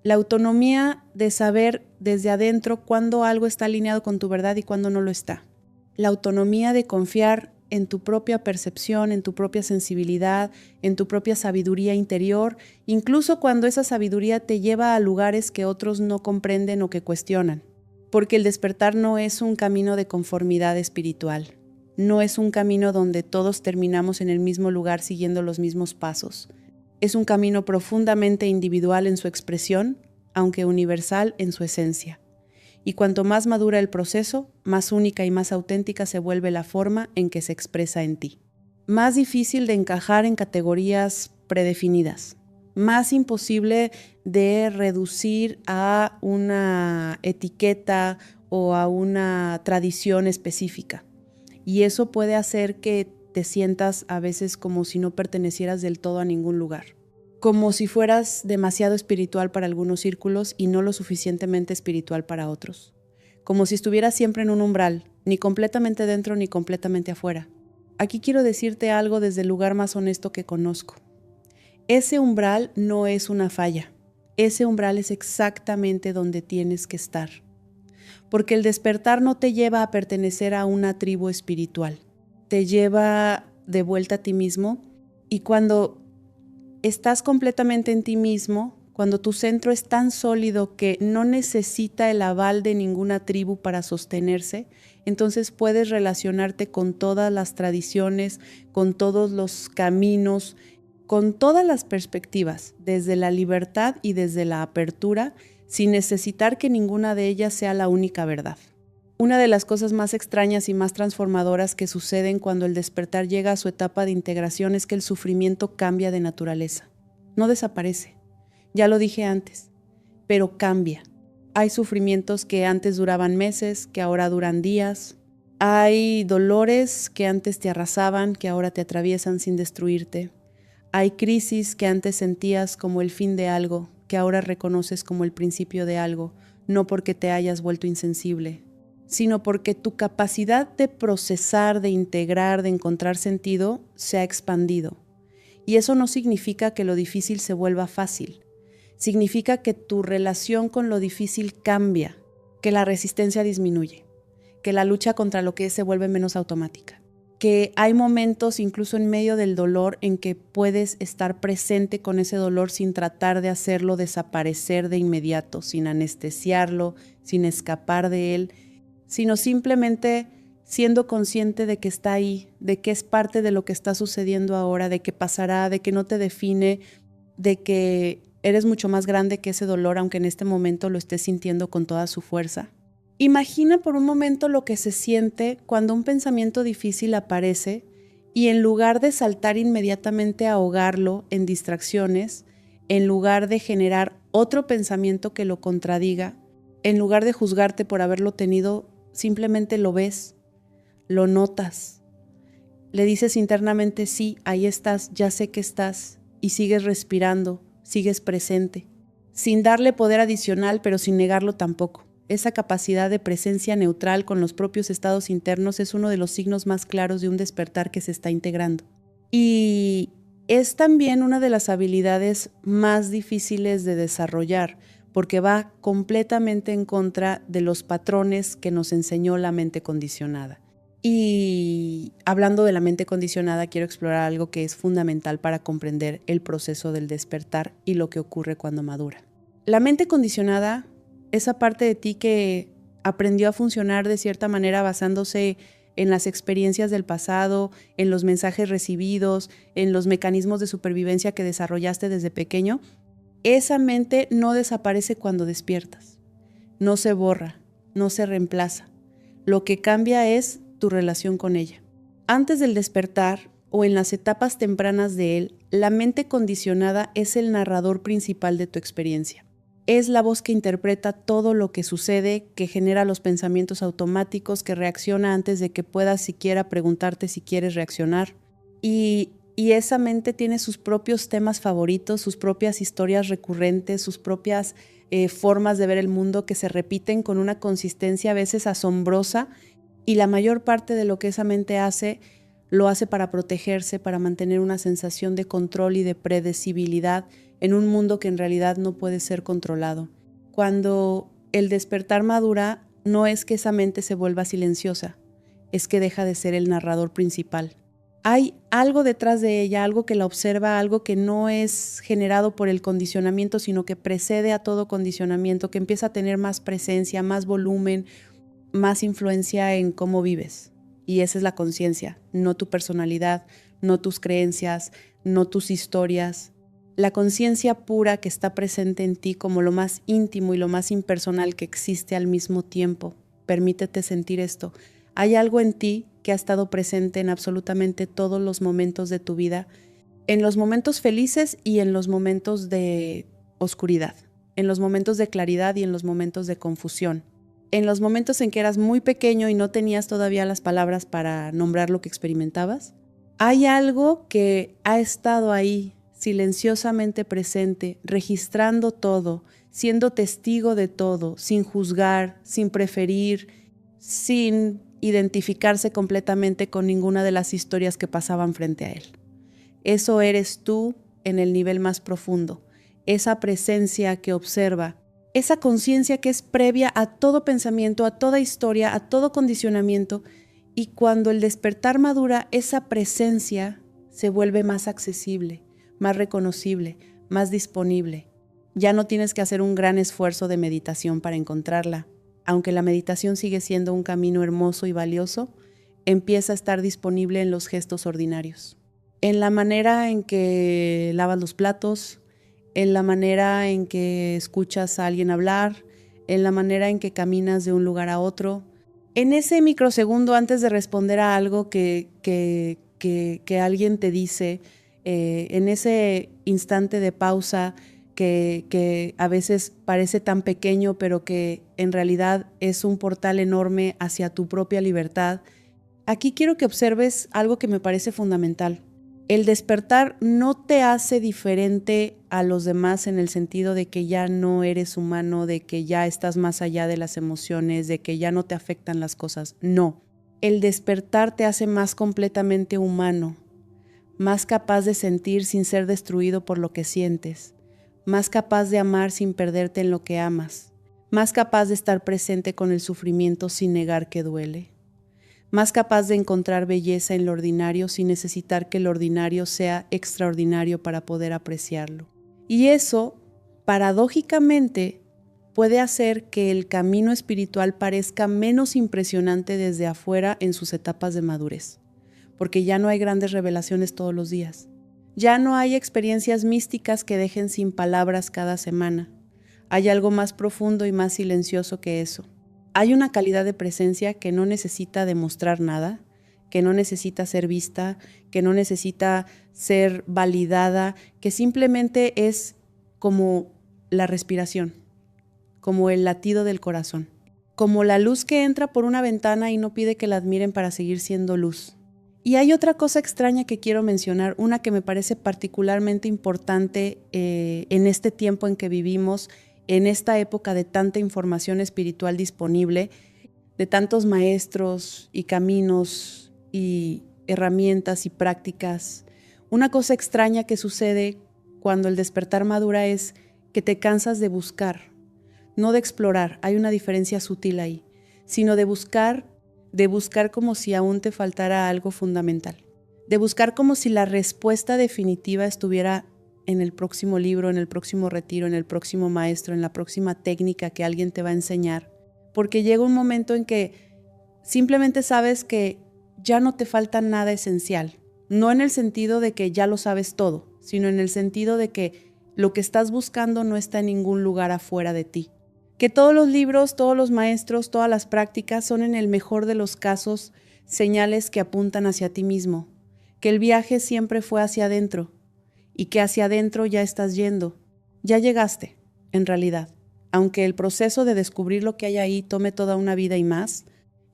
La autonomía de saber desde adentro cuándo algo está alineado con tu verdad y cuándo no lo está. La autonomía de confiar en tu propia percepción, en tu propia sensibilidad, en tu propia sabiduría interior, incluso cuando esa sabiduría te lleva a lugares que otros no comprenden o que cuestionan. Porque el despertar no es un camino de conformidad espiritual. No es un camino donde todos terminamos en el mismo lugar siguiendo los mismos pasos. Es un camino profundamente individual en su expresión, aunque universal en su esencia. Y cuanto más madura el proceso, más única y más auténtica se vuelve la forma en que se expresa en ti. Más difícil de encajar en categorías predefinidas. Más imposible de reducir a una etiqueta o a una tradición específica. Y eso puede hacer que te sientas a veces como si no pertenecieras del todo a ningún lugar. Como si fueras demasiado espiritual para algunos círculos y no lo suficientemente espiritual para otros. Como si estuvieras siempre en un umbral, ni completamente dentro ni completamente afuera. Aquí quiero decirte algo desde el lugar más honesto que conozco. Ese umbral no es una falla. Ese umbral es exactamente donde tienes que estar. Porque el despertar no te lleva a pertenecer a una tribu espiritual. Te lleva de vuelta a ti mismo y cuando estás completamente en ti mismo, cuando tu centro es tan sólido que no necesita el aval de ninguna tribu para sostenerse, entonces puedes relacionarte con todas las tradiciones, con todos los caminos, con todas las perspectivas, desde la libertad y desde la apertura, sin necesitar que ninguna de ellas sea la única verdad. Una de las cosas más extrañas y más transformadoras que suceden cuando el despertar llega a su etapa de integración es que el sufrimiento cambia de naturaleza. No desaparece, ya lo dije antes, pero cambia. Hay sufrimientos que antes duraban meses, que ahora duran días. Hay dolores que antes te arrasaban, que ahora te atraviesan sin destruirte. Hay crisis que antes sentías como el fin de algo, que ahora reconoces como el principio de algo, no porque te hayas vuelto insensible, sino porque tu capacidad de procesar, de integrar, de encontrar sentido se ha expandido. Y eso no significa que lo difícil se vuelva fácil. Significa que tu relación con lo difícil cambia, que la resistencia disminuye, que la lucha contra lo que es se vuelve menos automática, que hay momentos incluso en medio del dolor en que puedes estar presente con ese dolor sin tratar de hacerlo desaparecer de inmediato, sin anestesiarlo, sin escapar de él, sino simplemente siendo consciente de que está ahí, de que es parte de lo que está sucediendo ahora, de que pasará, de que no te define, de que eres mucho más grande que ese dolor, aunque en este momento lo estés sintiendo con toda su fuerza. Imagina por un momento lo que se siente cuando un pensamiento difícil aparece y en lugar de saltar inmediatamente a ahogarlo en distracciones, en lugar de generar otro pensamiento que lo contradiga, en lugar de juzgarte por haberlo tenido, simplemente lo ves, lo notas, le dices internamente sí, ahí estás, ya sé que estás, y sigues respirando, sigues presente, sin darle poder adicional, pero sin negarlo tampoco. Esa capacidad de presencia neutral con los propios estados internos es uno de los signos más claros de un despertar que se está integrando. Y es también una de las habilidades más difíciles de desarrollar, porque va completamente en contra de los patrones que nos enseñó la mente condicionada. Y hablando de la mente condicionada, quiero explorar algo que es fundamental para comprender el proceso del despertar y lo que ocurre cuando madura. La mente condicionada, esa parte de ti que aprendió a funcionar de cierta manera basándose en las experiencias del pasado, en los mensajes recibidos, en los mecanismos de supervivencia que desarrollaste desde pequeño, esa mente no desaparece cuando despiertas. No se borra, no se reemplaza. Lo que cambia es tu relación con ella. Antes del despertar o en las etapas tempranas de él, la mente condicionada es el narrador principal de tu experiencia. Es la voz que interpreta todo lo que sucede, que genera los pensamientos automáticos, que reacciona antes de que puedas siquiera preguntarte si quieres reaccionar. Y esa mente tiene sus propios temas favoritos, sus propias historias recurrentes, sus propias formas de ver el mundo que se repiten con una consistencia a veces asombrosa, y la mayor parte de lo que esa mente hace, lo hace para protegerse, para mantener una sensación de control y de predecibilidad en un mundo que en realidad no puede ser controlado. Cuando el despertar madura, no es que esa mente se vuelva silenciosa, es que deja de ser el narrador principal. Hay algo detrás de ella, algo que la observa, algo que no es generado por el condicionamiento, sino que precede a todo condicionamiento, que empieza a tener más presencia, más volumen, más influencia en cómo vives. Y esa es la conciencia, no tu personalidad, no tus creencias, no tus historias. La conciencia pura que está presente en ti como lo más íntimo y lo más impersonal que existe al mismo tiempo. Permítete sentir esto. Hay algo en ti que ha estado presente en absolutamente todos los momentos de tu vida, en los momentos felices y en los momentos de oscuridad, en los momentos de claridad y en los momentos de confusión. En los momentos en que eras muy pequeño y no tenías todavía las palabras para nombrar lo que experimentabas, hay algo que ha estado ahí, silenciosamente presente, registrando todo, siendo testigo de todo, sin juzgar, sin preferir, sin identificarse completamente con ninguna de las historias que pasaban frente a él. Eso eres tú en el nivel más profundo, esa presencia que observa, esa conciencia que es previa a todo pensamiento, a toda historia, a todo condicionamiento, y cuando el despertar madura, esa presencia se vuelve más accesible, más reconocible, más disponible. Ya no tienes que hacer un gran esfuerzo de meditación para encontrarla. Aunque la meditación sigue siendo un camino hermoso y valioso, empieza a estar disponible en los gestos ordinarios. En la manera en que lavas los platos, en la manera en que escuchas a alguien hablar, en la manera en que caminas de un lugar a otro. En ese microsegundo antes de responder a algo que alguien te dice, en ese instante de pausa que a veces parece tan pequeño, pero que en realidad es un portal enorme hacia tu propia libertad. Aquí quiero que observes algo que me parece fundamental. El despertar no te hace diferente a los demás en el sentido de que ya no eres humano, de que ya estás más allá de las emociones, de que ya no te afectan las cosas. No. El despertar te hace más completamente humano, más capaz de sentir sin ser destruido por lo que sientes, más capaz de amar sin perderte en lo que amas, más capaz de estar presente con el sufrimiento sin negar que duele, más capaz de encontrar belleza en lo ordinario sin necesitar que lo ordinario sea extraordinario para poder apreciarlo. Y eso, paradójicamente, puede hacer que el camino espiritual parezca menos impresionante desde afuera en sus etapas de madurez, porque ya no hay grandes revelaciones todos los días. Ya no hay experiencias místicas que dejen sin palabras cada semana. Hay algo más profundo y más silencioso que eso. Hay una calidad de presencia que no necesita demostrar nada, que no necesita ser vista, que no necesita ser validada, que simplemente es como la respiración, como el latido del corazón, como la luz que entra por una ventana y no pide que la admiren para seguir siendo luz. Y hay otra cosa extraña que quiero mencionar, una que me parece particularmente importante en este tiempo en que vivimos, en esta época de tanta información espiritual disponible, de tantos maestros y caminos y herramientas y prácticas. Una cosa extraña que sucede cuando el despertar madura es que te cansas de buscar, no de explorar, hay una diferencia sutil ahí, sino de buscar como si aún te faltara algo fundamental, de buscar como si la respuesta definitiva estuviera en el próximo libro, en el próximo retiro, en el próximo maestro, en la próxima técnica que alguien te va a enseñar, porque llega un momento en que simplemente sabes que ya no te falta nada esencial. No en el sentido de que ya lo sabes todo, sino en el sentido de que lo que estás buscando no está en ningún lugar afuera de ti. Que todos los libros, todos los maestros, todas las prácticas son en el mejor de los casos señales que apuntan hacia ti mismo. Que el viaje siempre fue hacia adentro y que hacia adentro ya estás yendo. Ya llegaste, en realidad. Aunque el proceso de descubrir lo que hay ahí tome toda una vida y más,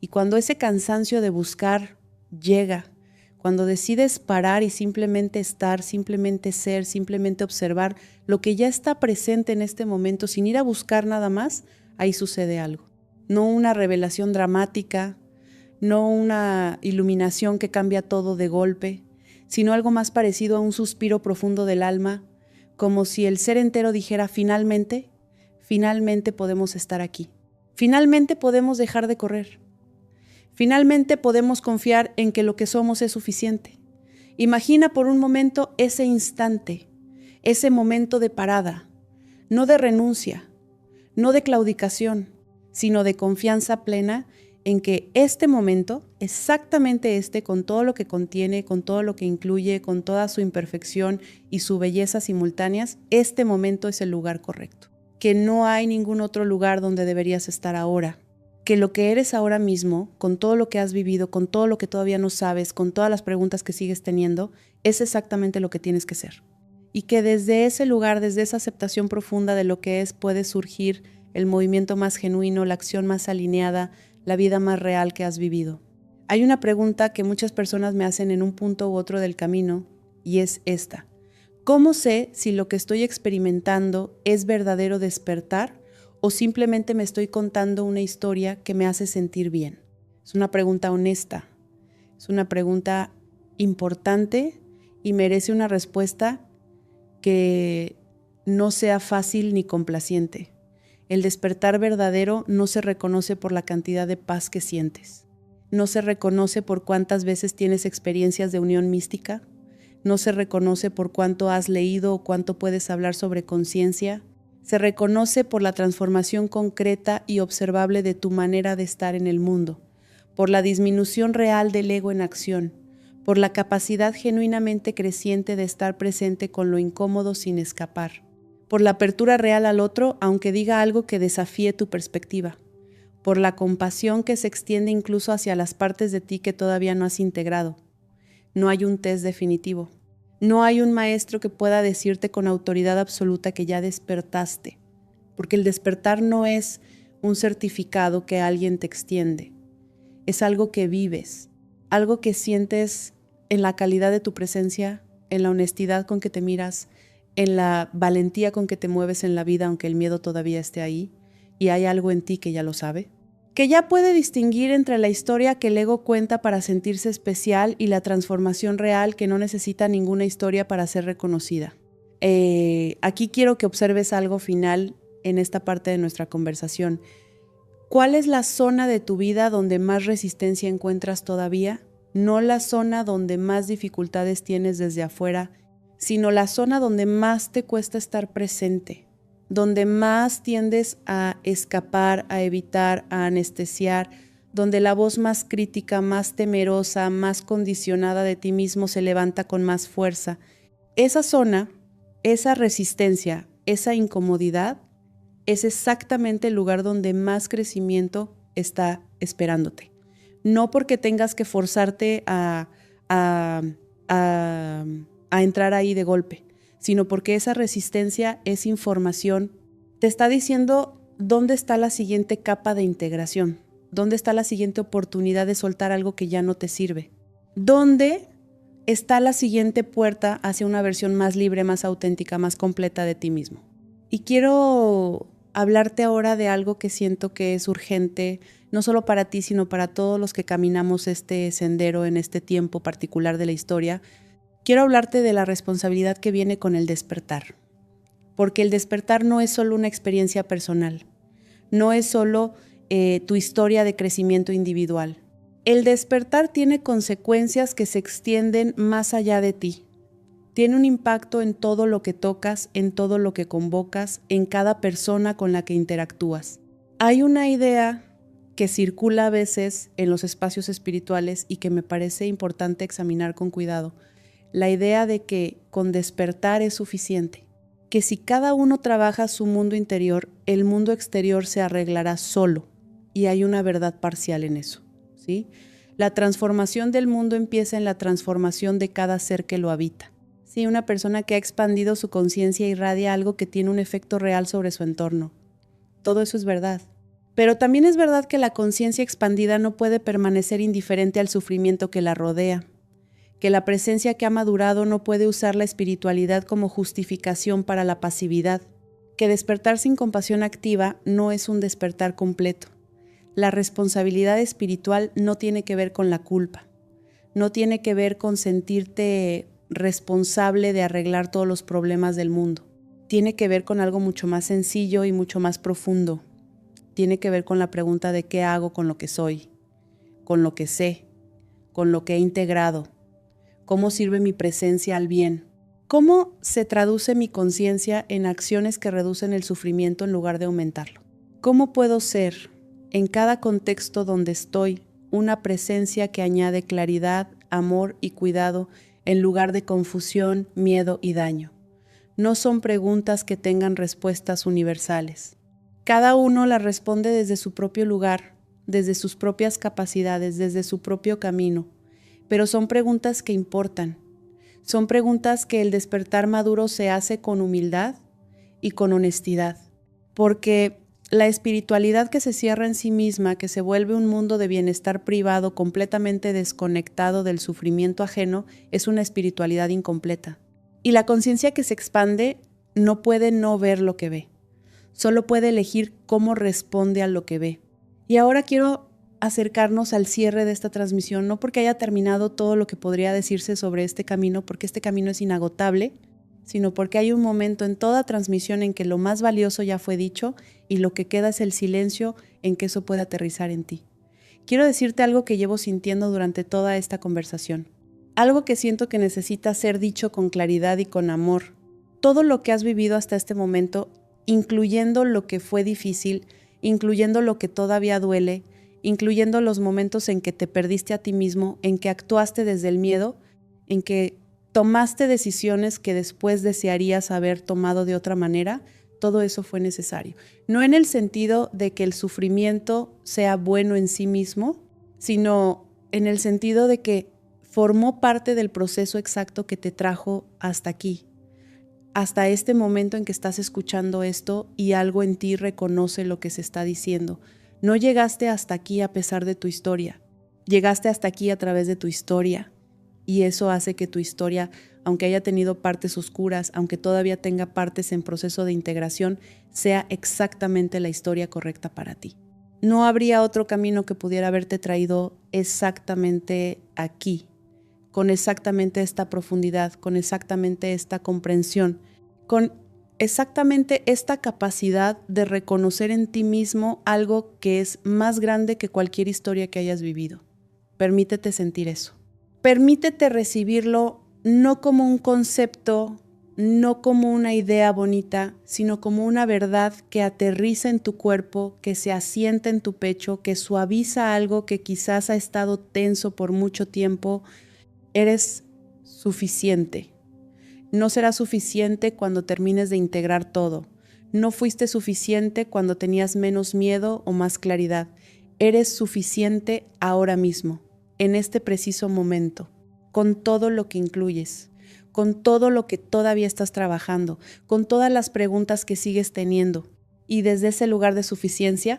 y cuando ese cansancio de buscar llega, cuando decides parar y simplemente estar, simplemente ser, simplemente observar lo que ya está presente en este momento sin ir a buscar nada más, ahí sucede algo. No una revelación dramática, no una iluminación que cambia todo de golpe, sino algo más parecido a un suspiro profundo del alma, como si el ser entero dijera finalmente podemos estar aquí. Finalmente podemos dejar de correr. Finalmente podemos confiar en que lo que somos es suficiente. Imagina por un momento ese instante, ese momento de parada, no de renuncia, no de claudicación, sino de confianza plena en que este momento, exactamente este, con todo lo que contiene, con todo lo que incluye, con toda su imperfección y su belleza simultáneas, este momento es el lugar correcto. Que no hay ningún otro lugar donde deberías estar ahora. Que lo que eres ahora mismo, con todo lo que has vivido, con todo lo que todavía no sabes, con todas las preguntas que sigues teniendo, es exactamente lo que tienes que ser. Y que desde ese lugar, desde esa aceptación profunda de lo que es, puede surgir el movimiento más genuino, la acción más alineada, la vida más real que has vivido. Hay una pregunta que muchas personas me hacen en un punto u otro del camino, y es esta. ¿Cómo sé si lo que estoy experimentando es verdadero despertar o simplemente me estoy contando una historia que me hace sentir bien? Es una pregunta honesta, es una pregunta importante y merece una respuesta que no sea fácil ni complaciente. El despertar verdadero no se reconoce por la cantidad de paz que sientes. No se reconoce por cuántas veces tienes experiencias de unión mística. No se reconoce por cuánto has leído o cuánto puedes hablar sobre conciencia. Se reconoce por la transformación concreta y observable de tu manera de estar en el mundo, por la disminución real del ego en acción, por la capacidad genuinamente creciente de estar presente con lo incómodo sin escapar, por la apertura real al otro aunque diga algo que desafíe tu perspectiva, por la compasión que se extiende incluso hacia las partes de ti que todavía no has integrado. No hay un test definitivo. No hay un maestro que pueda decirte con autoridad absoluta que ya despertaste, porque el despertar no es un certificado que alguien te extiende. Es algo que vives, algo que sientes en la calidad de tu presencia, en la honestidad con que te miras, en la valentía con que te mueves en la vida aunque el miedo todavía esté ahí, y hay algo en ti que ya lo sabe, que ya puede distinguir entre la historia que el ego cuenta para sentirse especial y la transformación real que no necesita ninguna historia para ser reconocida. Aquí quiero que observes algo final en esta parte de nuestra conversación. ¿Cuál es la zona de tu vida donde más resistencia encuentras todavía? No la zona donde más dificultades tienes desde afuera, sino la zona donde más te cuesta estar presente, donde más tiendes a escapar, a evitar, a anestesiar, donde la voz más crítica, más temerosa, más condicionada de ti mismo se levanta con más fuerza. Esa zona, esa resistencia, esa incomodidad, es exactamente el lugar donde más crecimiento está esperándote. No porque tengas que forzarte a entrar ahí de golpe, sino porque esa resistencia es información. Te está diciendo dónde está la siguiente capa de integración, dónde está la siguiente oportunidad de soltar algo que ya no te sirve, dónde está la siguiente puerta hacia una versión más libre, más auténtica, más completa de ti mismo. Y quiero hablarte ahora de algo que siento que es urgente, no solo para ti, sino para todos los que caminamos este sendero en este tiempo particular de la historia. Quiero hablarte de la responsabilidad que viene con el despertar, porque el despertar no es solo una experiencia personal, no es solo tu historia de crecimiento individual. El despertar tiene consecuencias que se extienden más allá de ti. Tiene un impacto en todo lo que tocas, en todo lo que convocas, en cada persona con la que interactúas. Hay una idea que circula a veces en los espacios espirituales y que me parece importante examinar con cuidado. La idea de que con despertar es suficiente, que si cada uno trabaja su mundo interior, el mundo exterior se arreglará solo, y hay una verdad parcial en eso, ¿sí? La transformación del mundo empieza en la transformación de cada ser que lo habita. Sí, una persona que ha expandido su conciencia irradia algo que tiene un efecto real sobre su entorno. Todo eso es verdad. Pero también es verdad que la conciencia expandida no puede permanecer indiferente al sufrimiento que la rodea, que la presencia que ha madurado no puede usar la espiritualidad como justificación para la pasividad, que despertar sin compasión activa no es un despertar completo. La responsabilidad espiritual no tiene que ver con la culpa, no tiene que ver con sentirte responsable de arreglar todos los problemas del mundo. Tiene que ver con algo mucho más sencillo y mucho más profundo. Tiene que ver con la pregunta de qué hago con lo que soy, con lo que sé, con lo que he integrado. ¿Cómo sirve mi presencia al bien? ¿Cómo se traduce mi conciencia en acciones que reducen el sufrimiento en lugar de aumentarlo? ¿Cómo puedo ser, en cada contexto donde estoy, una presencia que añade claridad, amor y cuidado en lugar de confusión, miedo y daño? No son preguntas que tengan respuestas universales. Cada uno las responde desde su propio lugar, desde sus propias capacidades, desde su propio camino. Pero son preguntas que importan. Son preguntas que el despertar maduro se hace con humildad y con honestidad. Porque la espiritualidad que se cierra en sí misma, que se vuelve un mundo de bienestar privado completamente desconectado del sufrimiento ajeno, es una espiritualidad incompleta. Y la conciencia que se expande no puede no ver lo que ve. Solo puede elegir cómo responde a lo que ve. Y ahora quiero acercarnos al cierre de esta transmisión, no porque haya terminado todo lo que podría decirse sobre este camino, porque este camino es inagotable, sino porque hay un momento en toda transmisión en que lo más valioso ya fue dicho y lo que queda es el silencio en que eso pueda aterrizar en ti. Quiero decirte algo que llevo sintiendo durante toda esta conversación. Algo que siento que necesita ser dicho con claridad y con amor. Todo lo que has vivido hasta este momento, incluyendo lo que fue difícil, incluyendo lo que todavía duele, incluyendo los momentos en que te perdiste a ti mismo, en que actuaste desde el miedo, en que tomaste decisiones que después desearías haber tomado de otra manera, todo eso fue necesario. No en el sentido de que el sufrimiento sea bueno en sí mismo, sino en el sentido de que formó parte del proceso exacto que te trajo hasta aquí, hasta este momento en que estás escuchando esto y algo en ti reconoce lo que se está diciendo. No llegaste hasta aquí a pesar de tu historia, llegaste hasta aquí a través de tu historia y eso hace que tu historia, aunque haya tenido partes oscuras, aunque todavía tenga partes en proceso de integración, sea exactamente la historia correcta para ti. No habría otro camino que pudiera haberte traído exactamente aquí, con exactamente esta profundidad, con exactamente esta comprensión, con exactamente esta capacidad de reconocer en ti mismo algo que es más grande que cualquier historia que hayas vivido. Permítete sentir eso. Permítete recibirlo no como un concepto, no como una idea bonita, sino como una verdad que aterriza en tu cuerpo, que se asienta en tu pecho, que suaviza algo que quizás ha estado tenso por mucho tiempo. Eres suficiente. No será suficiente cuando termines de integrar todo. No fuiste suficiente cuando tenías menos miedo o más claridad. Eres suficiente ahora mismo, en este preciso momento, con todo lo que incluyes, con todo lo que todavía estás trabajando, con todas las preguntas que sigues teniendo. Y desde ese lugar de suficiencia,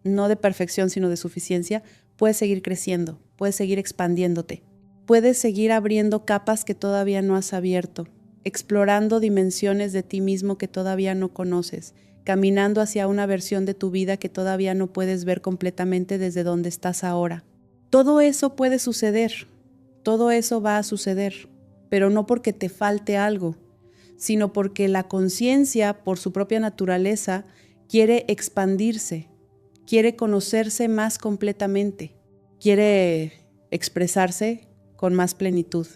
no de perfección, sino de suficiencia, puedes seguir creciendo, puedes seguir expandiéndote. Puedes seguir abriendo capas que todavía no has abierto, explorando dimensiones de ti mismo que todavía no conoces, caminando hacia una versión de tu vida que todavía no puedes ver completamente desde donde estás ahora. Todo eso puede suceder, todo eso va a suceder, pero no porque te falte algo, sino porque la conciencia, por su propia naturaleza, quiere expandirse, quiere conocerse más completamente, quiere expresarse con más plenitud.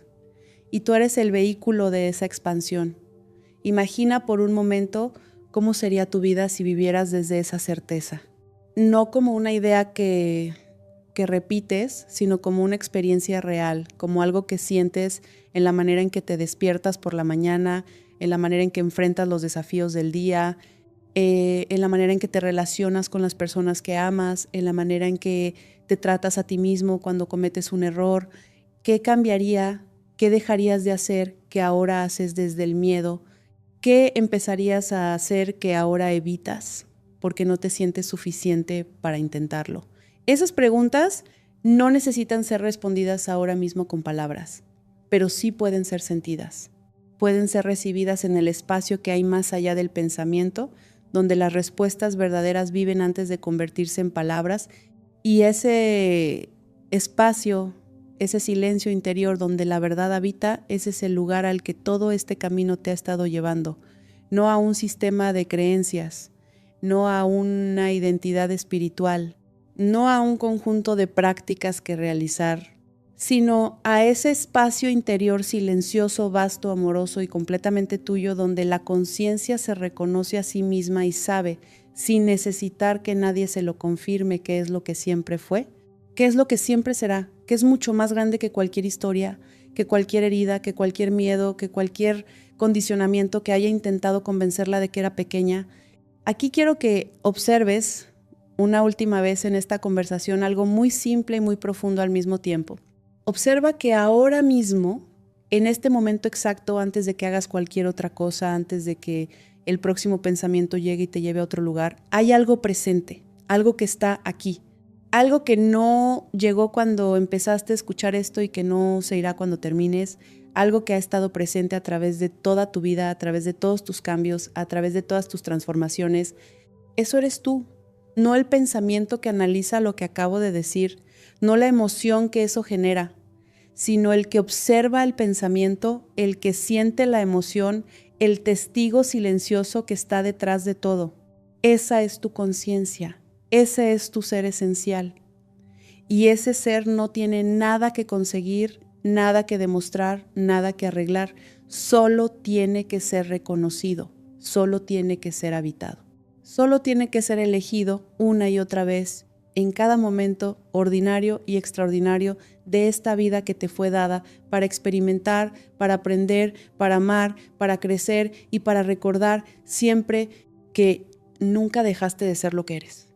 Y tú eres el vehículo de esa expansión. Imagina por un momento cómo sería tu vida si vivieras desde esa certeza. no como una idea que repites, sino como una experiencia real, como algo que sientes en la manera en que te despiertas por la mañana, en la manera en que enfrentas los desafíos del día, en la manera en que te relacionas con las personas que amas, en la manera en que te tratas a ti mismo cuando cometes un error. ¿Qué cambiaría? ¿Qué dejarías de hacer que ahora haces desde el miedo? ¿Qué empezarías a hacer que ahora evitas porque no te sientes suficiente para intentarlo? Esas preguntas no necesitan ser respondidas ahora mismo con palabras, pero sí pueden ser sentidas. Pueden ser recibidas en el espacio que hay más allá del pensamiento, donde las respuestas verdaderas viven antes de convertirse en palabras, y ese espacio, ese silencio interior donde la verdad habita, ese es el lugar al que todo este camino te ha estado llevando, no a un sistema de creencias, no a una identidad espiritual, no a un conjunto de prácticas que realizar, sino a ese espacio interior silencioso, vasto, amoroso y completamente tuyo, donde la conciencia se reconoce a sí misma y sabe, sin necesitar que nadie se lo confirme, qué es lo que siempre fue, qué es lo que siempre será, que es mucho más grande que cualquier historia, que cualquier herida, que cualquier miedo, que cualquier condicionamiento que haya intentado convencerla de que era pequeña. Aquí quiero que observes una última vez en esta conversación algo muy simple y muy profundo al mismo tiempo. Observa que ahora mismo, en este momento exacto, antes de que hagas cualquier otra cosa, antes de que el próximo pensamiento llegue y te lleve a otro lugar, hay algo presente, algo que está aquí, algo que no llegó cuando empezaste a escuchar esto y que no se irá cuando termines, algo que ha estado presente a través de toda tu vida, a través de todos tus cambios, a través de todas tus transformaciones. Eso eres tú, no el pensamiento que analiza lo que acabo de decir, no la emoción que eso genera, sino el que observa el pensamiento, el que siente la emoción, el testigo silencioso que está detrás de todo. Esa es tu conciencia, ese es tu ser esencial. Y ese ser no tiene nada que conseguir, nada que demostrar, nada que arreglar, solo tiene que ser reconocido, solo tiene que ser habitado. Solo tiene que ser elegido una y otra vez en cada momento ordinario y extraordinario de esta vida que te fue dada para experimentar, para aprender, para amar, para crecer y para recordar siempre que nunca dejaste de ser lo que eres.